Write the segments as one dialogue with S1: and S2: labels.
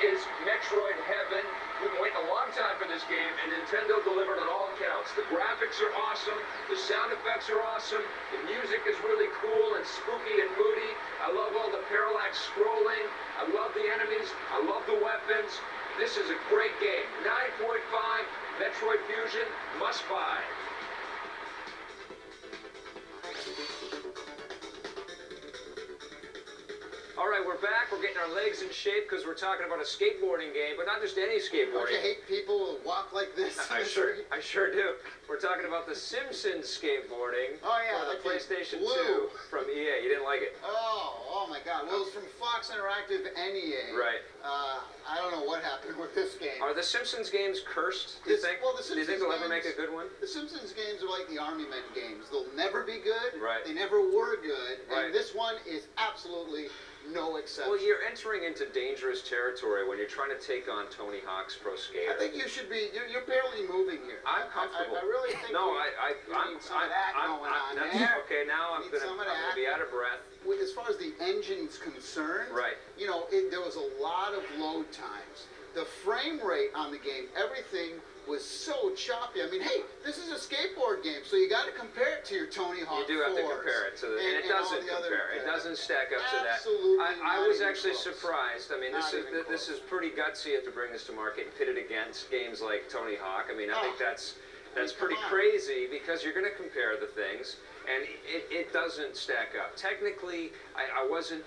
S1: is Metroid Heaven. We've been waiting a long time for this game, and Nintendo delivered on all accounts. The graphics are awesome, the sound effects are awesome, the music is really cool and spooky and moody. I love all the parallax scrolling. I love the enemies. I love the weapons. This is a great game. 9.5, Metroid Fusion, must buy. All right, we're back. We're getting our legs in shape because we're talking about a skateboarding game, but not just any skateboarding.
S2: Don't you hate people who walk like this?
S1: I sure do. We're talking about the Simpsons Skateboarding
S2: for
S1: the PlayStation 2 from EA. You didn't like it?
S2: Oh my God. Well, it's from Fox Interactive and EA.
S1: Right.
S2: I don't know what happened with this game.
S1: Are the Simpsons games cursed, do you think?
S2: Well, the Simpsons
S1: do you think they'll ever make a good one?
S2: The Simpsons games are like the Army Men games. They'll never be good.
S1: Right.
S2: They never were good.
S1: Right.
S2: And this one is absolutely no exception.
S1: Well, you're entering into dangerous territory when you're trying to take on Tony Hawk's Pro Skater.
S2: I think you should be. You're barely moving here.
S1: I'm comfortable.
S2: I really think.
S1: No,
S2: I'm some of that going on there.
S1: Okay, now I'm going to be out of breath.
S2: As far as the engine's concerned,
S1: right?
S2: You know, there was a lot of load times. The frame rate on the game, everything was so choppy. I mean, hey, this is a skateboard game, so you got to compare it to your Tony Hawk.
S1: You do have to compare it to the, and it doesn't compare. It doesn't stack up to that.
S2: Absolutely.
S1: I was actually surprised. I mean, this is pretty gutsy to bring this to market and pit it against games like Tony Hawk. I mean, I think that's pretty crazy because you're going to compare the things, and it doesn't stack up. Technically, I wasn't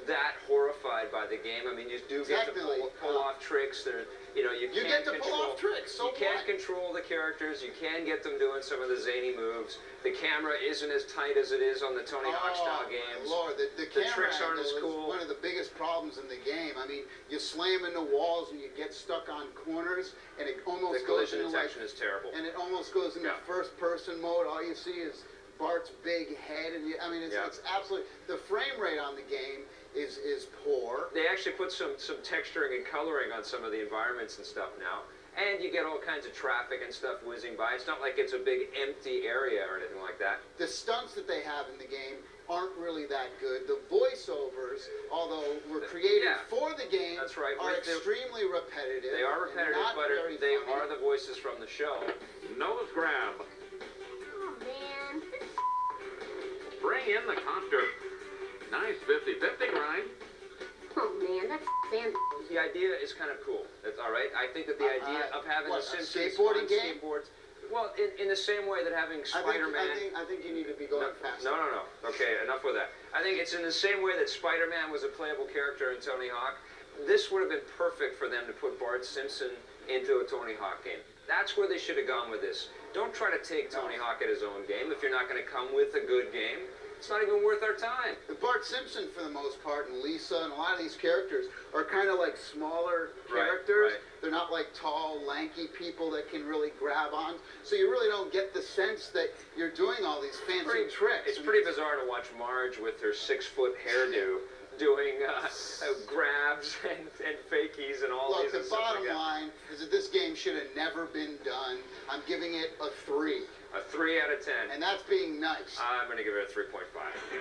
S1: that horrified by the game. I mean, you do get to pull off tricks. You
S2: get to pull off tricks. So
S1: you can't control the characters. You can get them doing some of the zany moves. The camera isn't as tight as it is on the Tony Hawk style games.
S2: Lord, the
S1: tricks aren't as cool.
S2: Is one of the biggest problems in the game. I mean, you slam into walls and you get stuck on corners, and it almost goes into
S1: detection is terrible.
S2: And it almost goes into first-person mode. All you see is Bart's big head, and I mean, it's absolutely, the frame rate on the game is poor.
S1: They actually put some texturing and coloring on some of the environments and stuff now, and you get all kinds of traffic and stuff whizzing by. It's not like it's a big empty area or anything like that.
S2: The stunts that they have in the game aren't really that good. The voiceovers, although were created for the game, are extremely repetitive.
S1: They are repetitive, but they are the voices from the show. Nose grab.
S3: Oh man.
S1: Bring in the concert. Nice 50-50 grind.
S3: Oh man, that's fantastic.
S1: The idea is kind of cool. That's all right. I think that the idea of having the Simpsons
S2: skateboarding game?
S1: skateboards, well, in the same way that having Spider-Man.
S2: I think you need to be going fast.
S1: No. Okay, enough with that. I think it's in the same way that Spider-Man was a playable character in Tony Hawk. This would have been perfect for them to put Bart Simpson into a Tony Hawk game. That's where they should have gone with this. Don't try to take Tony Hawk at his own game if you're not going to come with a good game. It's not even worth our time.
S2: Bart Simpson, for the most part, and Lisa, and a lot of these characters are kind of like smaller characters.
S1: Right.
S2: They're not like tall, lanky people that can really grab on. So you really don't get the sense that you're doing all these fancy tricks.
S1: It's pretty bizarre to watch Marge with her 6-foot hairdo doing grabs and fakies and all these.
S2: Look, the bottom line is that this game should have never been done. I'm giving it a 3.
S1: A 3 out of 10.
S2: And that's being nice.
S1: I'm going to give it a 3.5.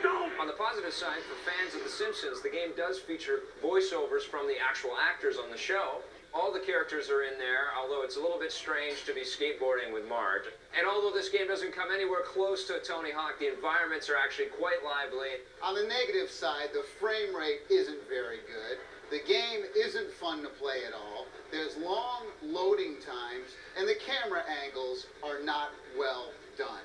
S1: No! On the positive side, for fans of The Simpsons, the game does feature voiceovers from the actual actors on the show. All the characters are in there, although it's a little bit strange to be skateboarding with Marge. And although this game doesn't come anywhere close to Tony Hawk, the environments are actually quite lively.
S2: On the negative side, the frame rate isn't very good. The game isn't fun to play at all. There's long loading times, and the camera angles are not well done.